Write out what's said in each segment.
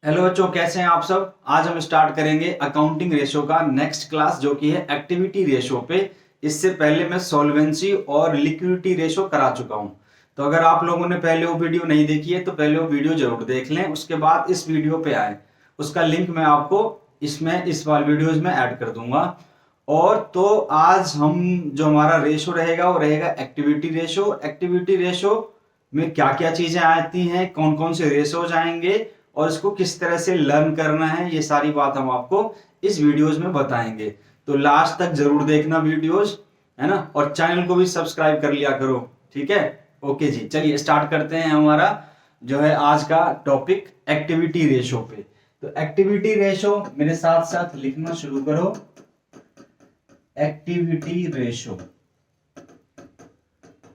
Hello बच्चों, कैसे हैं आप सब। आज हम स्टार्ट करेंगे अकाउंटिंग रेशो का नेक्स्ट क्लास, जो कि है एक्टिविटी रेशो पे। इससे पहले मैं सॉल्वेंसी और लिक्विडिटी रेशो करा चुका हूं। तो अगर आप लोगों ने पहले वो वीडियो नहीं देखी है तो पहले वो वीडियो जरूर देख लें, उसके बाद इस वीडियो पे आए। उसका लिंक मैं आपको इस वाले वीडियोज में ऐड कर दूंगा। और तो आज हम जो हमारा रेशो रहेगा वो रहेगा एक्टिविटी रेशो। एक्टिविटी रेशो में क्या क्या चीजें आती हैं, कौन कौन से रेशोज आएंगे और इसको किस तरह से लर्न करना है, ये सारी बात हम आपको इस वीडियोज में बताएंगे। तो लास्ट तक जरूर देखना वीडियोज, है ना। और चैनल को भी सब्सक्राइब कर लिया करो, ठीक है। ओके जी, चलिए स्टार्ट करते हैं हमारा जो है आज का टॉपिक एक्टिविटी रेशो पे। तो एक्टिविटी रेशो मेरे साथ साथ लिखना शुरू करो। एक्टिविटी रेशो,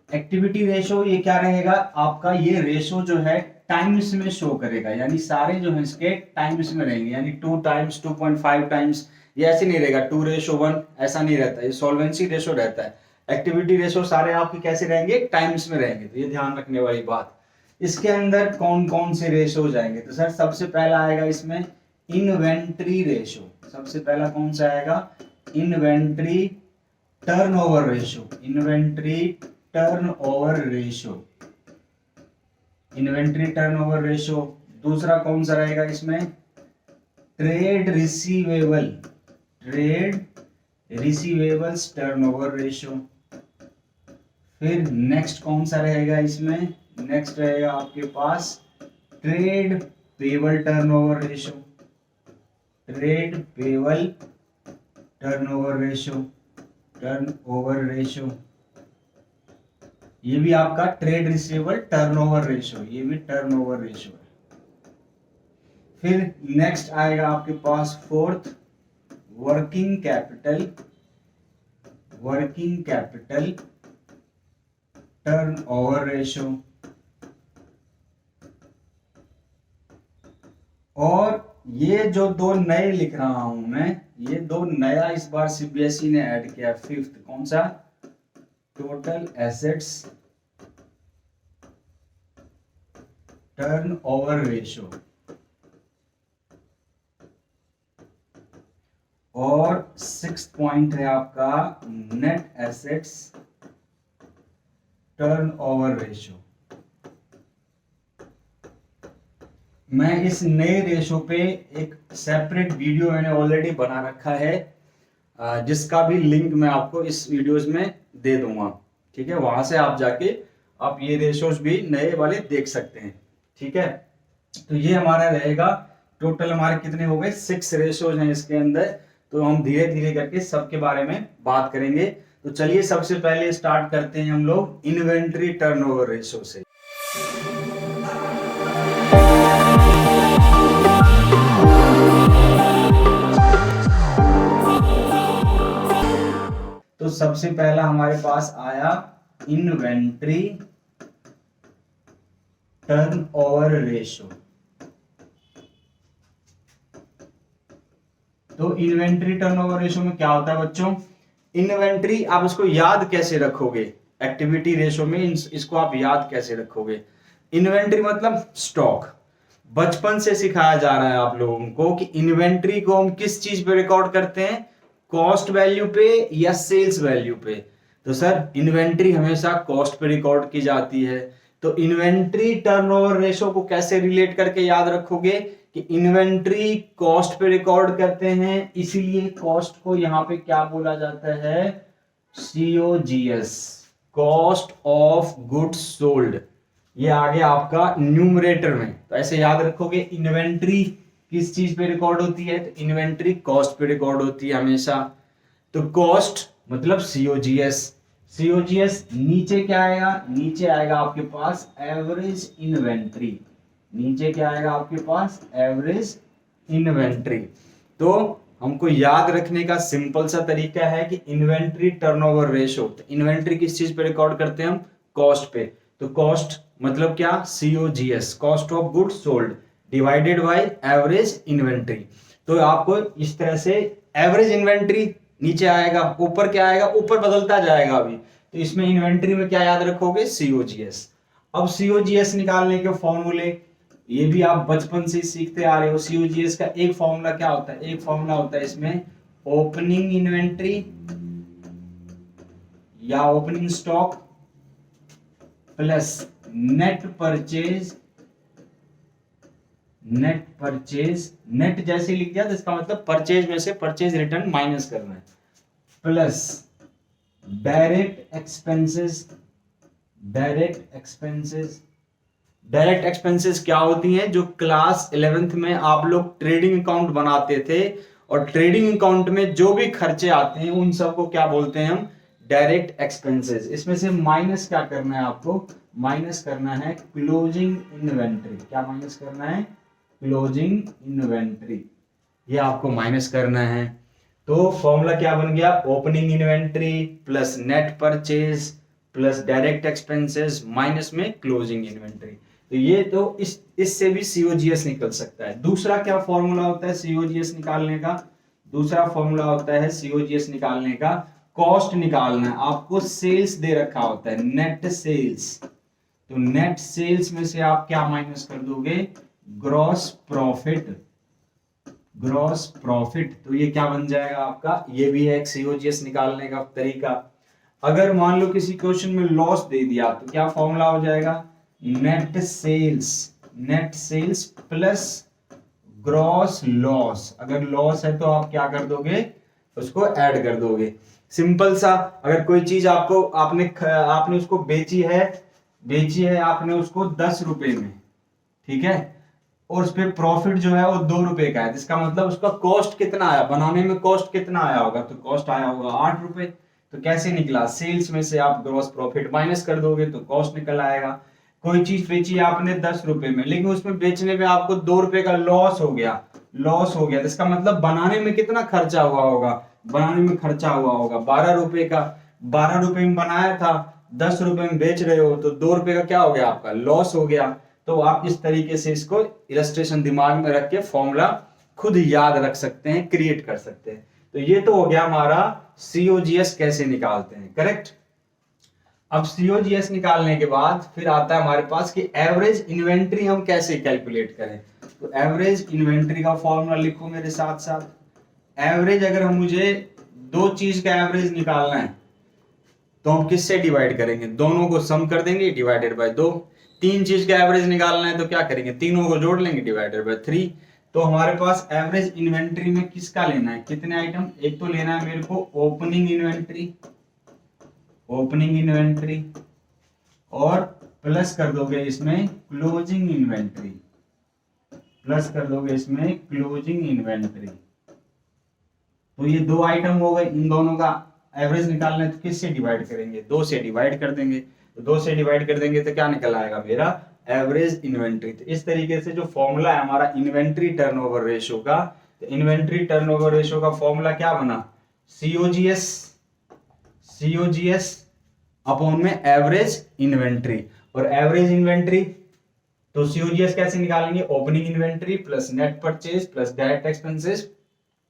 एक्टिविटी रेशो ये क्या रहेगा आपका, ये रेशो जो है टाइम्स में शो करेगा, यानी सारे जो है इसके टाइम्स में रहेंगे, यानी 2 टाइम्स 2.5 टाइम्स, ये ऐसे नहीं रहेगा 2:1 ऐसा नहीं रहता, ये सॉल्वेंसी रेशो रहता है। एक्टिविटी रेशो सारे आपके कैसे रहेंगे, टाइम्स में रहेंगे, तो ये ध्यान रखने वाली बात। इसके अंदर कौन कौन से रेशो जाएंगे, तो सर सबसे पहला आएगा इसमें इन्वेंट्री रेशो। सबसे पहला कौन सा आएगा, inventory turnover ratio. Inventory turnover ratio, inventory turnover ratio. दूसरा कौन सा रहेगा इसमें, trade receivable, trade receivables turnover ratio. फिर नेक्स्ट कौन सा रहेगा इसमें, नेक्स्ट रहेगा आपके पास trade payable turnover ratio, trade payable turnover ratio, turnover ratio. ये भी आपका ट्रेड रिसीवेबल टर्नओवर रेशो, ये भी टर्नओवर रेशो है। फिर नेक्स्ट आएगा आपके पास fourth, working capital, working capital turnover ratio. और ये जो दो नए लिख रहा हूं मैं, ये दो नया इस बार सीबीएसई ने ऐड किया, फिफ्थ कौन सा, टोटल एसेट्स टर्नओवर रेशो। और 6 पॉइंट है आपका नेट एसेट्स टर्नओवर रेशो। मैं इस नए रेशो पे एक सेपरेट वीडियो मैंने ऑलरेडी बना रखा है, जिसका भी लिंक मैं आपको इस वीडियोस में दे दूंगा, ठीक है। वहां से आप जाके आप ये रेशोज भी नए वाले देख सकते हैं, ठीक है। तो ये हमारा रहेगा, टोटल हमारे कितने हो गए, 6 रेशोज हैं इसके अंदर। तो हम धीरे धीरे करके सबके बारे में बात करेंगे। तो चलिए सबसे पहले स्टार्ट करते हैं हम लोग इन्वेंट्री टर्नओवर रेशो से। तो सबसे पहला हमारे पास आया इन्वेंट्री टर्नओवर रेशो। तो इन्वेंट्री टर्नओवर रेशो में क्या होता है बच्चों, इन्वेंट्री आप इसको याद कैसे रखोगे, एक्टिविटी रेशो में इसको आप याद कैसे रखोगे। इन्वेंट्री मतलब स्टॉक। बचपन से सिखाया जा रहा है आप लोगों को कि इन्वेंट्री को हम किस चीज पे रिकॉर्ड करते हैं, कॉस्ट वैल्यू पे या सेल्स वैल्यू पे। तो सर इन्वेंट्री हमेशा कॉस्ट पे रिकॉर्ड की जाती है। तो इन्वेंट्री टर्नओवर रेशो को कैसे रिलेट करके याद रखोगे कि इन्वेंट्री कॉस्ट पे रिकॉर्ड करते हैं, इसीलिए कॉस्ट को यहां पे क्या बोला जाता है, COGS, cost of goods sold. ये आ गया आपका न्यूमरेटर में। तो ऐसे याद रखोगे, इन्वेंट्री किस चीज पे रिकॉर्ड होती है, तो इन्वेंट्री कॉस्ट पे रिकॉर्ड होती है हमेशा। तो कॉस्ट मतलब COGS। COGS नीचे क्या आएगा, नीचे आएगा आपके पास एवरेज इन्वेंट्री। नीचे क्या आएगा आपके पास, एवरेज इन्वेंट्री। तो हमको याद रखने का सिंपल सा तरीका है कि इन्वेंट्री टर्नओवर रेशो, तो इन्वेंट्री किस चीज पे रिकॉर्ड करते हैं हम, कॉस्ट पे। तो कॉस्ट मतलब क्या, COGS, cost of goods sold divided by average inventory. तो आपको इस तरह से एवरेज इन्वेंट्री नीचे आएगा, ऊपर क्या आएगा, ऊपर बदलता जाएगा अभी। तो इसमें इन्वेंट्री में क्या याद रखोगे, COGS। अब COGS निकालने के फॉर्मूले, ये भी आप बचपन से सीखते आ रहे हो। सीओजीएस का एक फॉर्मूला क्या होता है, एक फॉर्मूला होता है इसमें ओपनिंग इन्वेंट्री या opening stock plus net purchase, net जैसे लिख दिया तो इसका मतलब परचेज में से परचेज रिटर्न माइनस करना है, plus direct expenses. Direct expenses क्या होती हैं, जो क्लास 11th में आप लोग ट्रेडिंग अकाउंट बनाते थे और ट्रेडिंग अकाउंट में जो भी खर्चे आते हैं उन सबको क्या बोलते हैं हम, डायरेक्ट एक्सपेंसेस। इसमें से माइनस क्या करना है आपको, माइनस करना है क्लोजिंग इन्वेंट्री। क्या माइनस करना है, क्लोजिंग इन्वेंट्री, ये आपको माइनस करना है। तो फॉर्मूला क्या बन गया, opening inventory plus net purchase plus direct expenses minus में क्लोजिंग इन्वेंट्री। तो ये तो इससे भी सीओजीएस निकल सकता है। दूसरा क्या फॉर्मूला होता है सीओजीएस निकालने का, दूसरा फॉर्मूला होता है सीओजीएस निकालने का, कॉस्ट निकालना है आपको। सेल्स दे रखा होता है, नेट सेल्स, तो नेट सेल्स में से आप क्या माइनस कर दोगे, ग्रॉस प्रॉफिट। ग्रॉस प्रॉफिट, तो ये क्या बन जाएगा आपका, ये भी है एक सीओजीएस निकालने का तरीका। अगर मान लो किसी क्वेश्चन में लॉस दे दिया तो क्या फॉर्मूला हो जाएगा, net sales plus gross loss. अगर लॉस है तो आप क्या कर दोगे, उसको ऐड कर दोगे। सिंपल सा, अगर कोई चीज आपको आपने उसको बेची है आपने उसको 10 रुपए में, ठीक है, और उस पे प्रॉफिट जो है वो 2 रुपए का है, जिसका मतलब उसका कॉस्ट कितना आया, बनाने में कॉस्ट कितना आया होगा, तो कॉस्ट आया होगा 8 रुपए। तो कैसे निकला, सेल्स में से आप ग्रॉस प्रॉफिट माइनस कर दोगे तो कॉस्ट निकल आएगा। कोई चीज बेची आपने 10 रुपए में, लेकिन उसमें बेचने में आपको 2 रुपए का लॉस हो गया, तो इसका मतलब बनाने में कितना खर्चा हुआ होगा, बनाने में खर्चा हुआ होगा 12 रुपए का। 12 रुपए में बनाया था, 10 रुपए में बेच रहे हो, तो 2 रुपए का क्या हो गया, आपका लॉस हो गया। तो आप इस तरीके से इसको इलस्ट्रेशन दिमाग में रख के फॉर्मूला खुद याद रख सकते हैं, क्रिएट कर सकते हैं। तो ये तो हो गया हमारा सीओजीएस कैसे निकालते हैं, करेक्ट। अब सीओजीएस निकालने के बाद फिर आता है हमारे पास कि एवरेज इन्वेंट्री हम कैसे कैलकुलेट करें। तो एवरेज इन्वेंट्री का फॉर्मूला लिखो मेरे साथ साथ। एवरेज, अगर हम मुझे दो चीज का एवरेज निकालना है तो हम किससे डिवाइड करेंगे, दोनों को सम कर देंगे डिवाइडेड बाय 2। 3 चीज का एवरेज निकालना है तो क्या करेंगे, तीनों को जोड़ लेंगे डिवाइडेड बाय 3। तो हमारे पास एवरेज इन्वेंट्री में किसका लेना है, कितने आइटम, एक तो लेना है मेरे को ओपनिंग इन्वेंट्री और प्लस कर दोगे इसमें क्लोजिंग इन्वेंट्री, तो ये 2 आइटम हो गए। इन दोनों का एवरेज निकालना है तो किससे डिवाइड करेंगे, 2 से डिवाइड कर देंगे। तो 2 से डिवाइड कर देंगे तो क्या निकल आएगा मेरा एवरेज इन्वेंट्री। तो इस तरीके से जो फॉर्मूला है हमारा इन्वेंट्री टर्नओवर रेशियो का, तो इन्वेंट्री टर्नओवर रेशियो का फॉर्मूला क्या बना, सीओजीएस अपॉन में एवरेज इन्वेंट्री। और एवरेज इन्वेंट्री तो सीओजीएस कैसे निकालेंगे, opening inventory plus net purchase plus direct expenses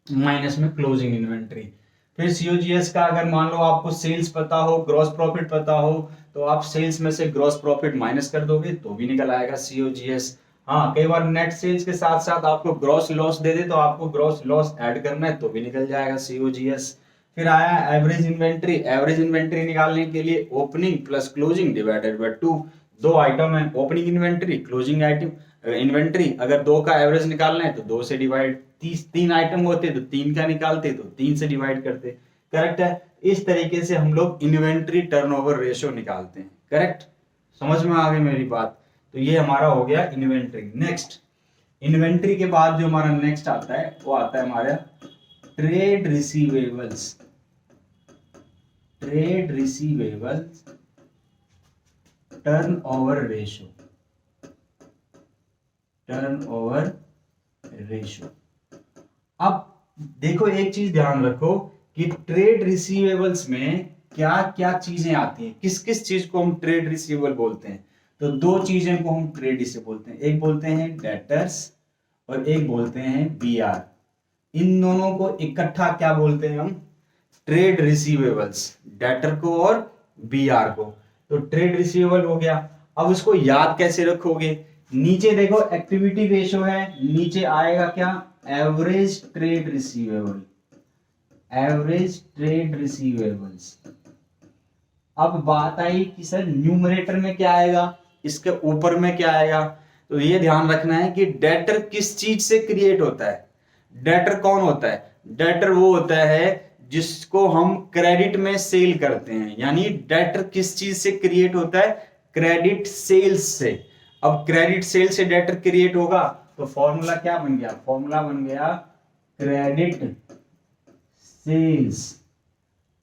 minus में क्लोजिंग इन्वेंट्री। फिर सीओजीएस का अगर मान लो आपको सेल्स पता हो, ग्रॉस प्रॉफिट पता हो, तो आप सेल्स में से ग्रॉस प्रॉफिट माइनस कर दोगे तो भी निकल आएगा सीओजीएस। हाँ, कई बार नेट सेल्स के साथ साथ आपको ग्रॉस लॉस दे दे तो आपको ग्रॉस लॉस ऐड करना है तो भी निकल जाएगा सीओजीएस। फिर आया एवरेज इन्वेंट्री निकालने के लिए opening plus closing divided by 2। 2 item है, opening inventory, closing item inventory. अगर 2 का एवरेज निकालना है तो 2 से डिवाइड, 3 आइटम होते तो 3 का निकालते तो 3 से डिवाइड करते, करेक्ट है। इस तरीके से हम लोग इन्वेंट्री टर्नओवर रेशियो निकालते हैं, करेक्ट। समझ में आ गई मेरी बात। तो ये हमारा हो गया इन्वेंट्री। नेक्स्ट, इन्वेंट्री के बाद जो हमारा नेक्स्ट आता है वो आता है हमारा ट्रेड रिसीवेबल्स टर्नओवर रेशियो। अब देखो एक चीज ध्यान रखो कि ट्रेड रिसीवेबल्स में क्या क्या चीजें आती हैं, किस किस चीज को हम ट्रेड रिसीवेबल बोलते हैं। तो 2 चीजें को हम ट्रेड रिसीवेबल बोलते हैं, एक बोलते हैं डेटर्स और एक बोलते हैं बीआर। इन दोनों को इकट्ठा क्या बोलते हैं हम, ट्रेड रिसीवेबल्स, डेटर को और बीआर को। तो ट्रेड रिसीवेबल हो गया। अब उसको याद कैसे रखोगे, नीचे देखो एक्टिविटी रेशो है, न्यूमरेटर आएगा क्या, average trade receivable, average trade receivables. अब बात आई कि सर न्यूमरेटर में क्या आएगा, इसके ऊपर में क्या आएगा, तो ये ध्यान रखना है कि डेटर किस चीज से क्रिएट होता है। डेटर कौन होता है, डेटर वो होता है जिसको हम क्रेडिट में सेल करते हैं, यानी डेटर किस चीज से क्रिएट होता है, क्रेडिट सेल्स से। अब क्रेडिट सेल से डेटर क्रिएट होगा तो फॉर्मूला क्या बन गया, फॉर्मूला बन गया क्रेडिट सेल्स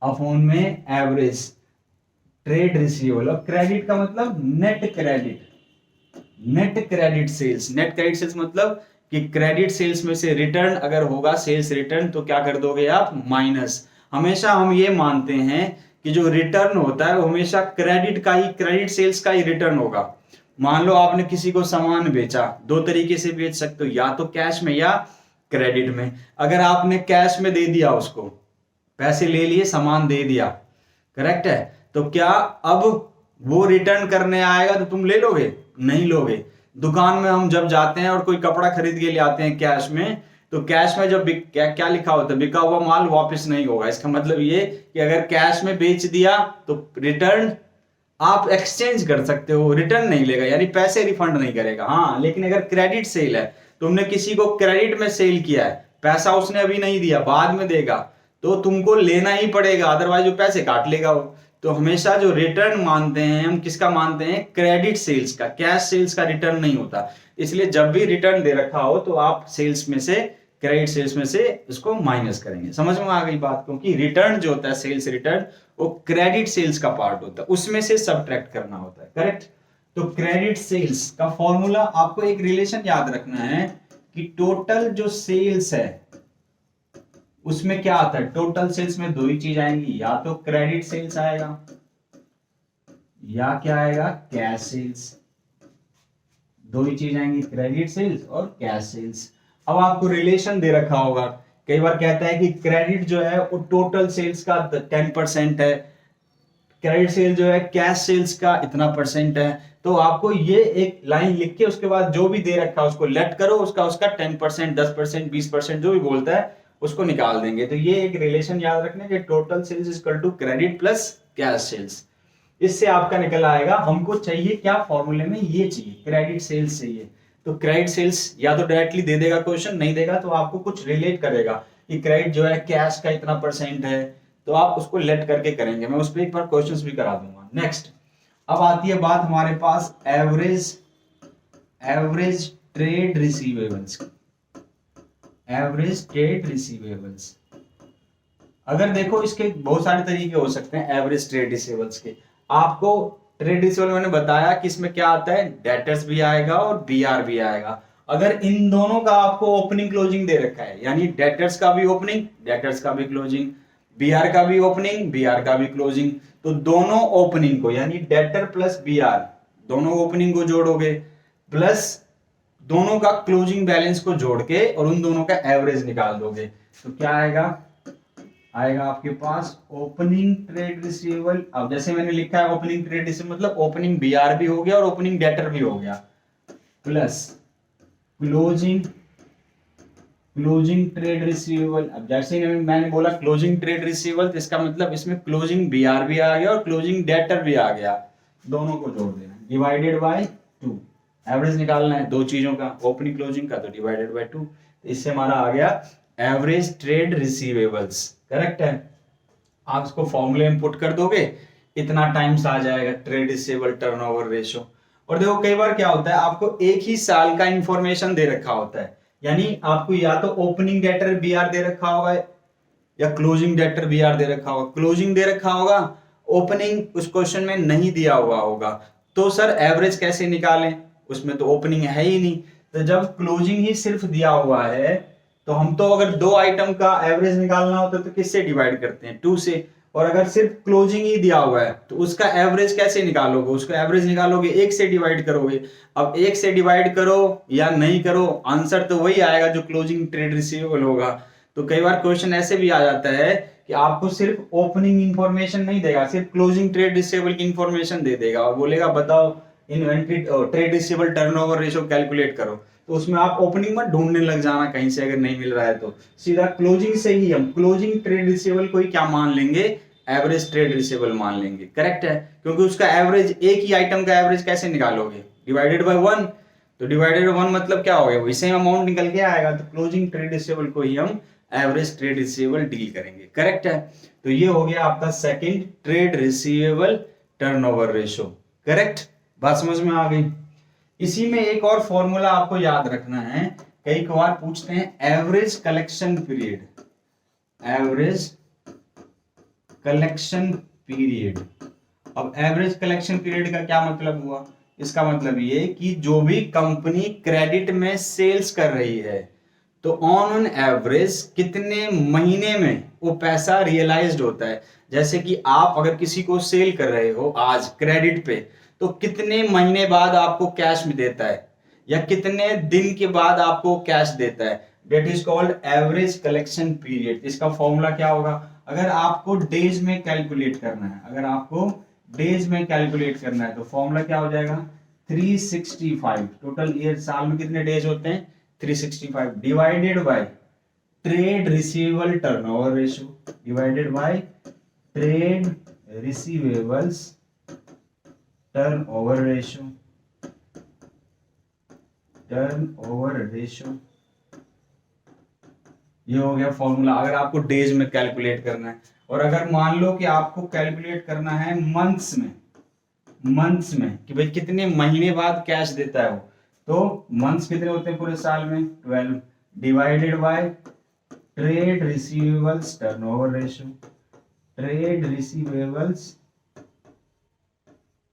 अपॉन में एवरेज ट्रेड रिसीवेबल। और क्रेडिट का मतलब net credit, net credit sales. Net credit sales मतलब कि क्रेडिट सेल्स में से रिटर्न अगर होगा सेल्स रिटर्न तो क्या कर दोगे आप, माइनस। हमेशा हम ये मानते हैं कि जो रिटर्न होता है वो हमेशा क्रेडिट का ही, क्रेडिट सेल्स का ही रिटर्न होगा। मान लो आपने किसी को सामान बेचा, दो तरीके से बेच सकते हो, या तो कैश में या क्रेडिट में। अगर आपने कैश में दे दिया, उसको पैसे ले लिए, सामान दे दिया, करेक्ट है, तो क्या अब वो रिटर्न करने आएगा तो तुम ले लोगे, नहीं लोगे। दुकान में हम जब जाते हैं और कोई कपड़ा खरीद के ले आते हैं कैश में, तो कैश में जब क्या लिखा होता है, बिका हुआ माल वापस नहीं होगा। इसका मतलब ये कि अगर कैश में बेच दिया तो रिटर्न आप एक्सचेंज कर सकते हो, रिटर्न नहीं लेगा, यानी पैसे रिफंड नहीं करेगा। हाँ, लेकिन अगर क्रेडिट सेल है, तुमने किसी को क्रेडिट में सेल किया है, पैसा उसने अभी नहीं दिया, बाद में देगा, तो तुमको लेना ही पड़ेगा, अदरवाइज वो पैसे काट लेगा वो। तो हमेशा जो रिटर्न मानते हैं हम, किसका मानते हैं, क्रेडिट सेल्स का, कैश सेल्स का रिटर्न नहीं होता। इसलिए जब भी रिटर्न दे रखा हो तो आप सेल्स में से, क्रेडिट सेल्स में से उसको माइनस करेंगे। समझ में आ गई बात, क्योंकि रिटर्न जो होता है सेल्स रिटर्न, वो क्रेडिट सेल्स का पार्ट होता है, उसमें से सबट्रैक्ट करना होता है, करेक्ट। तो क्रेडिट सेल्स का फॉर्मूला आपको एक रिलेशन याद रखना है कि टोटल जो सेल्स है उसमें क्या आता है, टोटल सेल्स में दो ही चीज आएंगी, या तो क्रेडिट सेल्स आएगा या क्या आएगा, कैश सेल्स। दो ही चीज आएंगी, क्रेडिट सेल्स और कैश सेल्स। अब आपको रिलेशन दे रखा होगा, कई बार कहता है कि क्रेडिट जो है वो टोटल सेल्स का 10% है, क्रेडिट सेल जो है कैश सेल्स का इतना % है। तो आपको ये एक लाइन लिख के उसके बाद जो भी दे रखा है उसको लेट करो, उसका 10%, 10%, 20% जो भी बोलता है उसको निकाल देंगे। तो ये एक रिलेशन याद रखना कि total sales is equal to credit plus cash sales. इससे आपका निकल आएगा, हमको चाहिए क्या फॉर्मूले में, ये चाहिए, क्रेडिट सेल्स चाहिए। तो क्रेडिट सेल्स या तो डायरेक्टली दे देगा क्वेश्चन, नहीं देगा तो आपको कुछ रिलेट करेगा कि क्रेडिट जो है कैश का इतना % है, तो आप उसको लेट करके करेंगे। मैं उस पर एक बार क्वेश्चंस भी करा दूंगा। नेक्स्ट, अब आती है बात हमारे पास एवरेज ट्रेड रिसीवेबल्स की। एवरेज ट्रेड रिसीवेबल्स, अगर देखो इसके बहुत सारे तरीके हो सकते हैं एवरेज ट्रेड रिसीवेबल्स के। आपको ट्रेड रिसीवेबल मैंने बताया कि इसमें क्या आता है, डेटर्स भी आएगा और बीआर भी आएगा। अगर इन दोनों का आपको ओपनिंग क्लोजिंग दे रखा है, यानी डेटर्स का भी ओपनिंग, डेटर्स का भी क्लोजिंग, बीआर का भी ओपनिंग, बीआर का भी क्लोजिंग, तो दोनों ओपनिंग को, यानी डेटर प्लस बीआर, दोनों ओपनिंग को जोड़ोगे प्लस दोनों का क्लोजिंग बैलेंस को जोड़ के और उन दोनों का एवरेज निकाल दोगे, तो क्या आएगा, आएगा आपके पास ओपनिंग ट्रेड रिसीवेबल। अब जैसे मैंने लिखा है ओपनिंग ट्रेड रिसीवेबल मतलब ओपनिंग बीआर भी हो गया और ओपनिंग डेटर भी हो गया, प्लस क्लोजिंग ट्रेड रिसीवेबल। अब जैसे मैंने बोला क्लोजिंग ट्रेड रिसीवेबल, तो इसका मतलब इसमें क्लोजिंग बीआर भी आ गया और क्लोजिंग डेटर भी आ गया, दोनों को जोड़ देना, डिवाइडेड बाय 2। एवरेज निकालना है दो चीजों का, ओपनिंग क्लोजिंग का, तो डिवाइडेड बाय 2। इससे हमारा आ गया एवरेज ट्रेड रिसीवेबल्स, करेक्ट है। आप इसको फॉर्मूले में पुट कर दोगे, इतना टाइम्स आ जाएगा ट्रेड रिसीवेबल टर्नओवर रेशियो। और देखो कई बार क्या होता है, आपको एक ही साल का इंफॉर्मेशन दे रखा होता है, यानी आपको या तो ओपनिंग डेटर बीआर दे रखा होगा या क्लोजिंग डेटर बीआर दे रखा होगा। क्लोजिंग दे रखा होगा, ओपनिंग उस क्वेश्चन में नहीं दिया हुआ होगा, तो सर एवरेज कैसे निकालें, उसमें तो ओपनिंग है ही नहीं। तो जब क्लोजिंग ही सिर्फ दिया हुआ है, तो हम तो अगर दो आइटम का एवरेज निकालना होता है तो किससे डिवाइड करते हैं, 2 से। और अगर सिर्फ क्लोजिंग ही दिया हुआ है तो उसका एवरेज कैसे निकालोगे, उसका एवरेज निकालोगे 1 से डिवाइड करोगे। अब 1 से डिवाइड करो या नहीं करो, आंसर तो वही आएगा जो क्लोजिंग ट्रेड रिसीवेबल होगा। तो कई बार क्वेश्चन ऐसे भी आ जाता है कि आपको सिर्फ ओपनिंग इंफॉर्मेशन नहीं देगा, सिर्फ क्लोजिंग ट्रेड रिसीवेबल की इंफॉर्मेशन दे देगा और बोलेगा बताओ inventory trade receivable turnover ratio calculate करो, तो उसमें आप ओपनिंग में ढूंढने लग जाना कहीं से, अगर नहीं मिल रहा है तो सीधा क्लोजिंग से ही हम क्लोजिंग ट्रेड रिसीवेबल को ही क्या मान लेंगे, एवरेज ट्रेड रिसीवेबल मान लेंगे। करेक्ट है, क्योंकि उसका एवरेज, एक ही आइटम का एवरेज कैसे निकालोगे, डिवाइडेड बाय 1, तो डिवाइडेड बाय 1 मतलब क्या हो गया, वही सेम अमाउंट निकल के आएगा, तो क्लोजिंग ट्रेड रिसीवेबल को ही हम एवरेज ट्रेड रिसीवेबल डील करेंगे। करेक्ट है, तो ये हो गया आपका second, trade receivable turnover ratio. Correct, बात समझ में आ गई। इसी में एक और फॉर्मूला आपको याद रखना है, कई बार पूछते हैं average collection period, average collection period. अब एवरेज कलेक्शन पीरियड का क्या मतलब हुआ, इसका मतलब ये कि जो भी कंपनी क्रेडिट में सेल्स कर रही है, तो ऑन एवरेज कितने महीने में वो पैसा रियलाइज्ड होता है। जैसे कि आप अगर किसी को सेल कर रहे हो आज क्रेडिट पे, तो कितने महीने बाद आपको कैश में देता है, या कितने दिन के बाद आपको कैश देता है, that is called average collection period. इसका फॉर्मूला क्या होगा, अगर आपको डेज में कैलकुलेट करना है, अगर आपको डेज में कैलकुलेट करना है, तो फॉर्मूला क्या हो जाएगा, 365, टोटल ईयर, साल में कितने डेज होते हैं, 365, divided by trade receivable turnover ratio, divided by trade receivables turnover ratio, turnover ratio, ये हो गया फॉर्मूला, अगर आपको डेज में कैलकुलेट करना है। और अगर मान लो कि आपको कैलकुलेट करना है मंथ्स में, मंथ्स में कि भाई कितने महीने बाद कैश देता है वो, तो मंथ्स कितने होते हैं पूरे साल में, 12, divided by trade receivables turnover ratio, trade receivables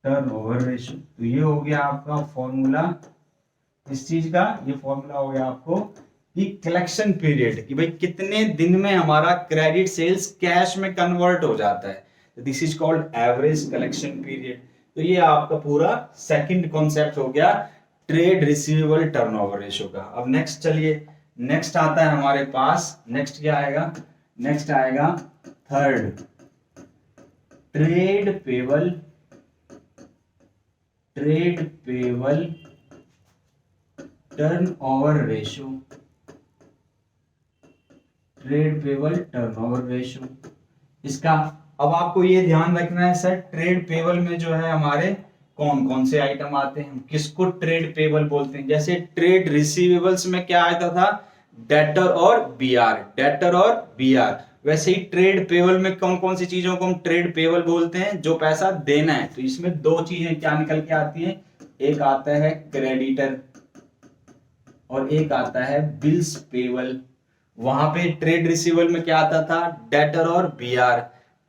turnover ratio. तो ये हो गया आपका फॉर्मूला इस चीज का, ये फॉर्मूला हो गया आपको कि कलेक्शन पीरियड, कि भाई कितने दिन में हमारा क्रेडिट सेल्स कैश में कन्वर्ट हो जाता है, this is called average collection period. तो ये आपका पूरा सेकंड कॉन्सेप्ट हो गया ट्रेड रिसीवेबल टर्नओवर रेशियो का। अब नेक्स्ट चलिए, नेक्स्ट आता है हमारे पास, नेक्स्ट क्या आएगा, नेक्स्ट आएगा third, trade payable, trade payable turnover ratio, trade payable turnover ratio. इसका अब आपको ये ध्यान रखना है सर, ट्रेड पेबल में जो है हमारे कौन कौन से आइटम आते हैं, हम किसको ट्रेड पेबल बोलते हैं। जैसे ट्रेड रिसीवेबल्स में क्या आता था, डेटर और बीआर, डेटर और बीआर। वैसे ही ट्रेड पेबल में कौन कौन सी चीजों को हम ट्रेड पेबल बोलते हैं, जो पैसा देना है। तो इसमें दो चीजें क्या निकल के आती हैं, एक आता है क्रेडिटर और एक आता है बिल्स पेबल। वहां पे ट्रेड रिसीवेबल में क्या आता था, डेटर और बीआर,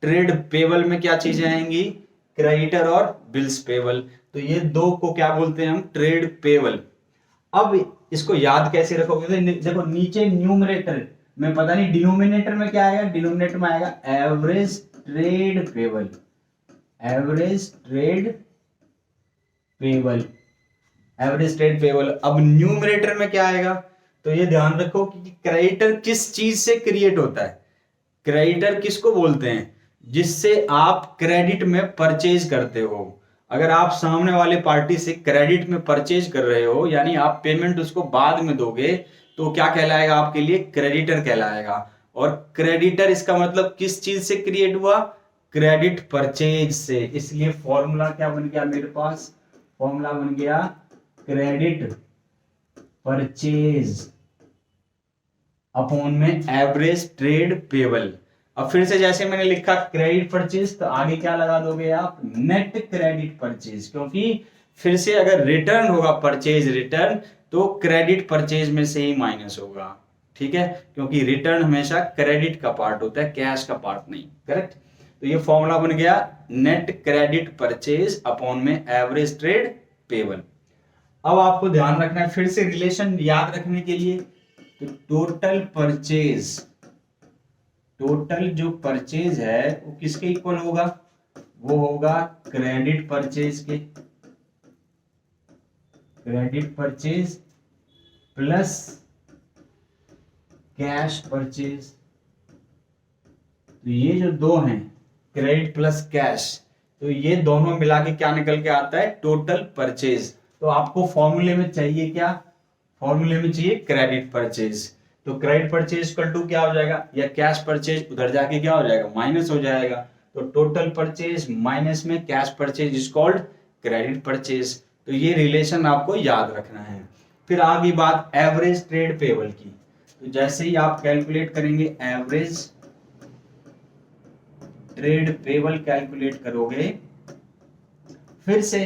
ट्रेड पेबल में क्या चीजें आएंगी, क्रेडिटर और बिल्स पेबल। तो ये दो को क्या बोलते हैं हम, ट्रेड पेबल। अब इसको याद कैसे रखोगे, तो देखो नीचे न्यूमरेटर में, पता नहीं डिनोमिनेटर में क्या आएगा, डिनोमिनेटर में आएगा average trade payable, average trade payable, average trade payable. अब न्यूमरेटर में क्या आएगा, तो ये ध्यान रखो कि क्रेडिटर किस चीज से क्रिएट होता है, क्रेडिटर किसको बोलते हैं, जिससे आप क्रेडिट में परचेज करते हो। अगर आप सामने वाले पार्टी से क्रेडिट में परचेज कर रहे हो, यानी आप पेमेंट उसको बाद में दोगे, तो क्या कहलाएगा आपके लिए, क्रेडिटर कहलाएगा। और क्रेडिटर इसका मतलब किस चीज से क्रिएट हुआ, क्रेडिट परचेज से। इसलिए फॉर्मूला क्या बन गया मेरे पास, फॉर्मूला बन गया क्रेडिट परचेज अपॉन में एवरेज ट्रेड पेबल। अब फिर से जैसे मैंने लिखा क्रेडिट परचेज, तो आगे क्या लगा दोगे आप, नेट क्रेडिट परचेज, क्योंकि फिर से अगर रिटर्न होगा परचेज रिटर्न, तो क्रेडिट परचेज में से ही माइनस होगा। ठीक है, क्योंकि रिटर्न हमेशा क्रेडिट का पार्ट होता है, कैश का पार्ट नहीं। करेक्ट, तो ये फॉर्मूला बन गया नेट क्रेडिट परचेज अपॉन में एवरेज ट्रेड पेबल। अब आपको ध्यान रखना है, फिर से रिलेशन याद रखने के लिए, तो टोटल परचेज, टोटल जो परचेज है वो किसके इक्वल होगा, वो होगा क्रेडिट परचेज के, credit purchase plus cash purchase. तो ये जो दो हैं, क्रेडिट प्लस कैश, तो ये दोनों मिला के क्या निकल के आता है, टोटल परचेज। तो आपको फॉर्मूले में चाहिए क्या, फॉर्मूले में चाहिए क्रेडिट परचेज। तो क्रेडिट परचेज इक्वल टू क्या हो जाएगा, या कैश परचेज उधर जाके क्या हो जाएगा, माइनस हो जाएगा। तो टोटल परचेज माइनस में cash purchase is called credit purchase. तो ये रिलेशन आपको याद रखना है। फिर आगे बात एवरेज ट्रेड पेबल की। तो जैसे ही आप कैलकुलेट करेंगे एवरेज ट्रेड पेबल कैलकुलेट करोगे, फिर से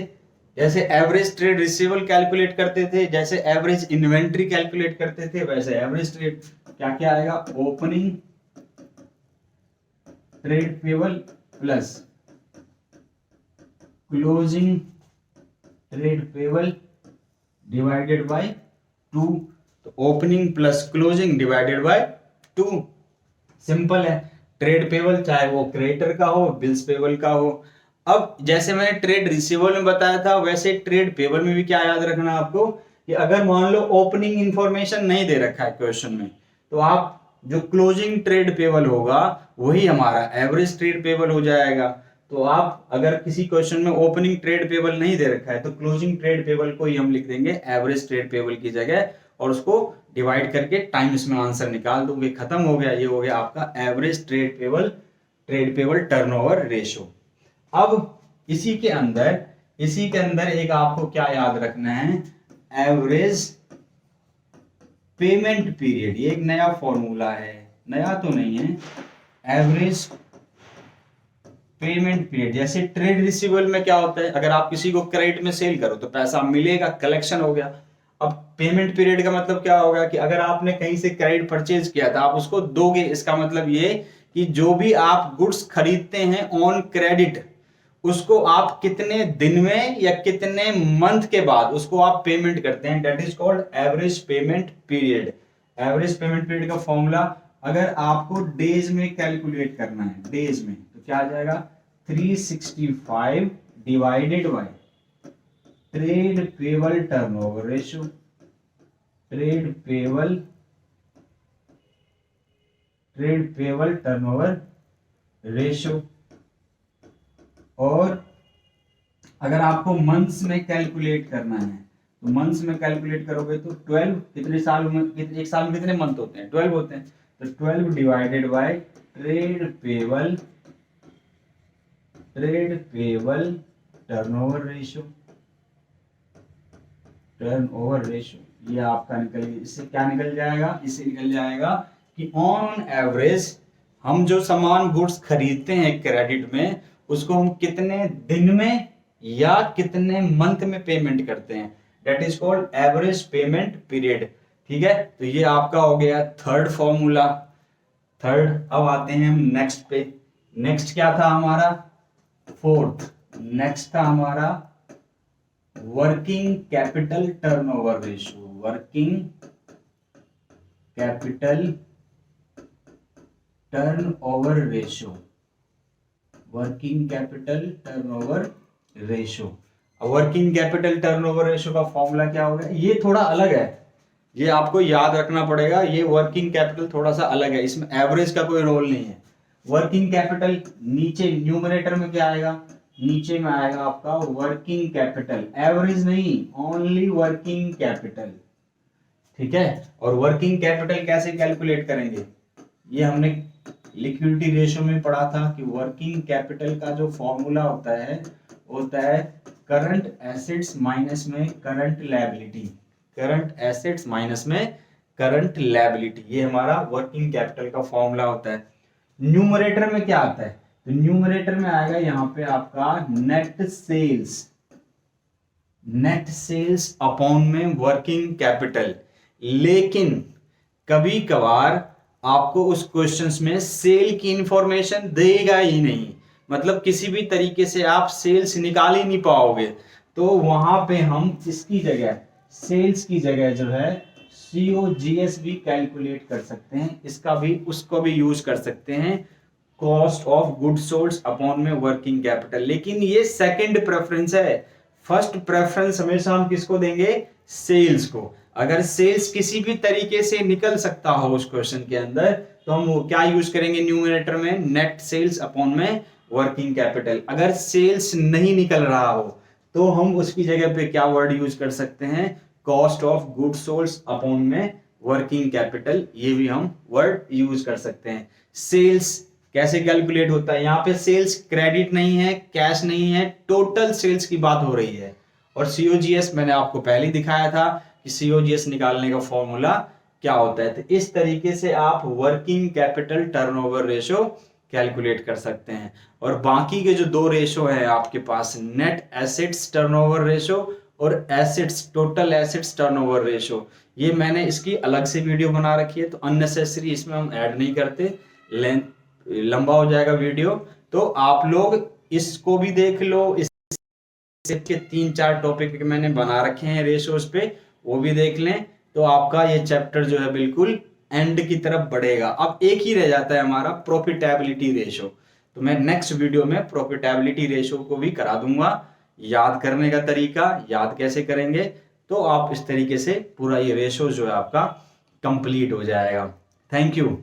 जैसे एवरेज ट्रेड रिसीवेबल कैलकुलेट करते थे, जैसे एवरेज इन्वेंट्री कैलकुलेट करते थे, वैसे एवरेज ट्रेड क्या क्या आएगा, opening trade payable plus closing trade payable divided by 2। तो opening plus closing divided by 2, simple है। ट्रेड पेबल चाहे वो क्रेडिटर का हो, बिल्स पेबल का हो। अब जैसे मैंने ट्रेड रिसीवेबल में बताया था, वैसे ट्रेड पेबल में भी क्या याद रखना आपको, कि अगर मान लो ओपनिंग इंफॉर्मेशन नहीं दे रखा है क्वेश्चन में, तो आप जो क्लोजिंग ट्रेड पेबल होगा वही हमारा एवरेज ट्रेड पेबल हो जाएगा। तो आप अगर किसी क्वेश्चन में ओपनिंग ट्रेड पेबल नहीं दे रखा है, तो क्लोजिंग ट्रेड पेबल को ही हम लिख देंगे एवरेज ट्रेड पेबल की जगह, और उसको डिवाइड करके टाइम्स में आंसर निकाल दोगे, खत्म हो गया। ये हो गया आपका average trade payable turnover ratio. अब इसी के अंदर एक आपको क्या याद रखना है, एवरेज पेमेंट पीरियड। ये एक नया फॉर्मूला है, नया तो नहीं है, एवरेज पेमेंट पीरियड। जैसे ट्रेड रिसीवेबल में क्या होता है, अगर आप किसी को क्रेडिट में सेल करो तो पैसा मिलेगा, कलेक्शन हो गया। अब पेमेंट पीरियड का मतलब क्या होगा, कि अगर आपने कहीं से क्रेडिट परचेज किया था, आप उसको दोगे। इसका मतलब ये कि जो भी आप गुड्स खरीदते हैं ऑन क्रेडिट, उसको आप कितने दिन में या कितने मंथ के बाद उसको आप पेमेंट करते हैं, that is called average payment period. Average payment period का फॉर्मूला अगर आपको डेज में कैलकुलेट करना है, डेज में, तो क्या आ जाएगा, 365 divided by trade payable turnover ratio. Trade payable turnover ratio. और अगर आपको मंथ्स में कैलकुलेट करना है, तो मंथ्स में कैलकुलेट करोगे तो 12, कितने साल में, एक साल में कितने मंथ होते हैं, 12 होते हैं। तो 12 divided by trade payable turnover ratio. ये आपका निकल गया। इससे क्या निकल जाएगा, इससे निकल जाएगा कि ऑन एवरेज हम जो सामान गुड्स खरीदते हैं क्रेडिट में, उसको हम कितने दिन में या कितने मंथ में पेमेंट करते हैं, that is called average payment period. ठीक है, तो ये आपका हो गया थर्ड फॉर्मूला। अब आते हैं हम नेक्स्ट पे। नेक्स्ट क्या था हमारा, फोर्थ। नेक्स्ट था हमारा working capital turnover ratio. Working capital turnover ratio. Working capital turnover ratio. Working capital turnover ratio का फॉर्मूला क्या होगा, ये थोड़ा अलग है, ये आपको याद रखना पड़ेगा। ये वर्किंग कैपिटल थोड़ा सा अलग है, इसमें एवरेज का कोई रोल नहीं है। वर्किंग कैपिटल नीचे न्यूमरेटर में क्या आएगा, नीचे में आएगा आपका वर्किंग कैपिटल, एवरेज नहीं, ओनली वर्किंग कैपिटल। ठीक है, और वर्किंग कैपिटल कैसे कैलकुलेट करेंगे, ये हमने लिक्विडिटी रेशियो में पढ़ा था कि वर्किंग कैपिटल का जो फॉर्मूला होता है करंट एसेट्स माइनस में current liability. Current assets minus में करंट लायबिलिटी, ये हमारा वर्किंग कैपिटल का फॉर्मूला होता है। न्यूमरेटर में क्या आता है, तो न्यूमरेटर में आएगा यहाँ पे आपका नेट सेल्स अपॉन में वर्किंग कैपिटल। लेकिन कभी कभार आपको उस क्वेश्चंस में सेल की इंफॉर्मेशन देगा ही नहीं, मतलब किसी भी तरीके से आप सेल्स निकाल ही नहीं पाओगे, तो वहां पे हम इसकी जगह, सेल्स की जगह जो है COGS भी कैलकुलेट कर सकते हैं, उसको भी यूज कर सकते हैं, cost of goods sold upon में वर्किंग कैपिटल। लेकिन ये सेकंड प्रेफरेंस है, फर्स्ट प्रेफरेंस हमेशा हम किसको देंगे, सेल्स को। अगर सेल्स किसी भी तरीके से निकल सकता हो उस क्वेश्चन के अंदर, तो हम क्या यूज करेंगे न्यूमरेटर में, नेट सेल्स अपॉन में वर्किंग कैपिटल। अगर सेल्स नहीं निकल रहा हो तो हम उसकी जगह पे क्या वर्ड यूज कर सकते हैं, cost of goods sold upon में वर्किंग कैपिटल, ये भी हम वर्ड यूज कर सकते हैं। सेल्स कैसे कैलकुलेट होता है, यहाँ पे सेल्स क्रेडिट नहीं है, कैश नहीं है, टोटल सेल्स की बात हो रही है। और सीओजीएस मैंने आपको पहले ही दिखाया था कि सीओजीएस निकालने का फॉर्मूला क्या होता है। तो इस तरीके से आप working capital turnover ratio calculate कर सकते हैं। और बाकी के जो दो रेशो है आपके पास, नेट एसेट्स टर्नओवर रेशो और assets total assets turnover ratio, ये मैंने इसकी अलग से वीडियो बना रखी है, तो अननेसेसरी इसमें हम ऐड नहीं करते, लेंथ लंबा हो जाएगा वीडियो। तो आप लोग इसको भी देख लो, के 3-4 टॉपिक मैंने बना रखे हैं रेशोज पे, वो भी देख लें, तो आपका ये चैप्टर जो है बिल्कुल एंड की तरफ बढ़ेगा। अब एक ही रह जाता है हमारा प्रॉफिटेबिलिटी रेशो, तो मैं नेक्स्ट वीडियो में प्रॉफिटेबिलिटी रेशो को भी करा दूंगा, याद करने का तरीका, याद कैसे करेंगे, तो आप इस तरीके से पूरा ये रेशो जो है आपका कंप्लीट हो जाएगा। Thank you.